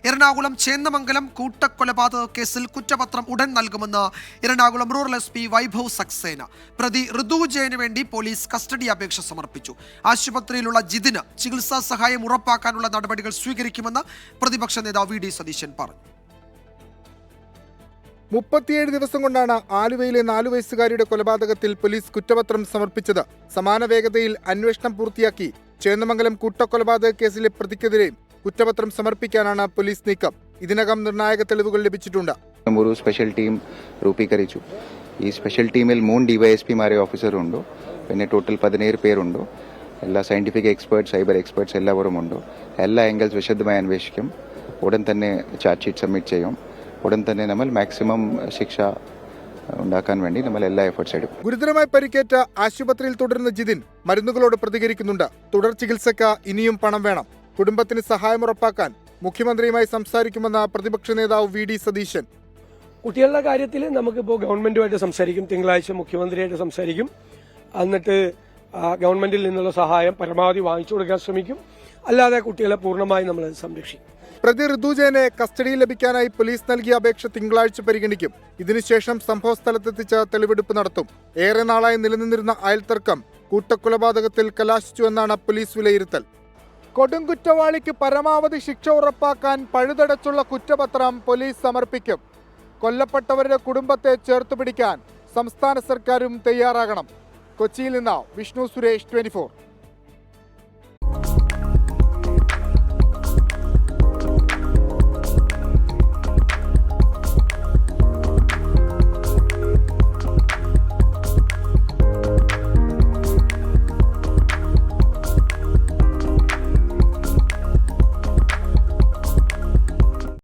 എറണാകുളം ചേന്നമംഗലം കൂട്ടക്കൊലപാതക കേസിൽ കുറ്റപത്രം ഉടൻ നൽകുമെന്ന് എറണാകുളം റൂറൽ SP വൈഭവ് സക്സേന. പ്രതി ഋതു ജയന് വേണ്ടി പോലീസ് കസ്റ്റഡി അപേക്ഷ സമർപ്പിച്ചു. ആശുപത്രിയിലുള്ള ജിതിന് ചികിത്സാ സഹായം ഉറപ്പാക്കാനുള്ള നടപടികൾ സ്വീകരിക്കുമെന്ന് പ്രതിപക്ഷ നേതാവ് VD സതീശൻ പറഞ്ഞു. 37 ദിവസം കൊണ്ടാണ് ആലുവയിലെ 4 വയസ്സുകാരിയുടെ കൊലപാതകത്തിൽ പോലീസ് കുറ്റപത്രം സമർപ്പിച്ചത്. സമാന വേഗതയിൽ അന്വേഷണം പൂർത്തിയാക്കി ചേന്നമംഗലം കൂട്ടക്കൊലപാതക കേസിലെ പ്രതിക്കെതിരെ കുറ്റപത്രം സമർപ്പിക്കാനാണ് പോലീസ് നീക്കം. ഇതിനകം നിർണായക തെളിവുകൾ ലഭിച്ചിട്ടുണ്ട്. ഒരു സ്പെഷ്യൽ ടീം രൂപീകരിച്ചു. ഈ സ്പെഷ്യൽ ടീമിൽ 3 DYSPമാരെ ഓഫീസറുണ്ട്. പിന്നെ ടോട്ടൽ 17 പേരുണ്ട്. എല്ലാ സയന്റിഫിക് എക്സ്പേർട്സ്, സൈബർ എക്സ്പേർട്സ് എല്ലാവരും ഉണ്ട്. എല്ലാ ആംഗിൾസ് വിശദമായി അന്വേഷിക്കും. ഉടൻ തന്നെ ചാർജ് ഷീറ്റ് സബ്മിറ്റ് ചെയ്യും. ഉടൻ തന്നെ നമ്മൾ മാക്സിമം ശിക്ഷ ഉണ്ടാക്കാൻ വേണ്ടി നമ്മൾ എല്ലാ എഫേർട്സ് എടുക്കും. ഗുരുതരമായി പരിക്കേറ്റ ആശുപത്രിയിൽ തുടരുന്ന ജിതിൻ മരുന്നുകളോട് പ്രതികരിക്കുന്നുണ്ട്. തുടർ ചികിത്സയ്ക്ക് ഇനിയും പണം വേണം. കുടുംബത്തിന് സഹായം ഉറപ്പാക്കാൻ മുഖ്യമന്ത്രിയുമായി സംസാരിക്കുമെന്ന് പ്രതിപക്ഷ നേതാവ് VD സതീശൻ. കുട്ടികളുടെ കാര്യത്തിൽ നമുക്കിപ്പോൾ ഗവൺമെന്റുമായിട്ട് സംസാരിക്കും. തിങ്കളാഴ്ച മുഖ്യമന്ത്രിയായിട്ട് സംസാരിക്കും. എന്നിട്ട് ഗവൺമെന്റിൽ നിന്നുള്ള സഹായം പരമാവധി വാങ്ങിച്ചു കൊടുക്കാൻ ശ്രമിക്കും. അല്ലാതെ കുട്ടികളെ പൂർണ്ണമായി നമ്മൾ സംരക്ഷിക്കും. പ്രതി ഋതു ജയനെ കസ്റ്റഡിയിൽ ലഭിക്കാനായി പോലീസ് നൽകിയ അപേക്ഷ തിങ്കളാഴ്ച പരിഗണിക്കും. ഇതിനുശേഷം സംഭവസ്ഥലത്തെത്തിച്ച് തെളിവെടുപ്പ് നടത്തും. ഏറെ നാളായി നിലനിന്നിരുന്ന അയൽത്തർക്കം കൂട്ടക്കൊലപാതകത്തിൽ കലാശിച്ചുവെന്നാണ് പോലീസ് വിലയിരുത്തൽ. കൊടുംകുറ്റവാളിക്ക് പരമാവധി ശിക്ഷ ഉറപ്പാക്കാൻ പഴുതടച്ചുള്ള കുറ്റപത്രം പോലീസ് സമർപ്പിക്കും. കൊല്ലപ്പെട്ടവരുടെ കുടുംബത്തെ ചേർത്തുപിടിക്കാൻ സംസ്ഥാന സർക്കാരും തയ്യാറാകണം. കൊച്ചിയിൽ നിന്ന് വിഷ്ണു സുരേഷ്, 24.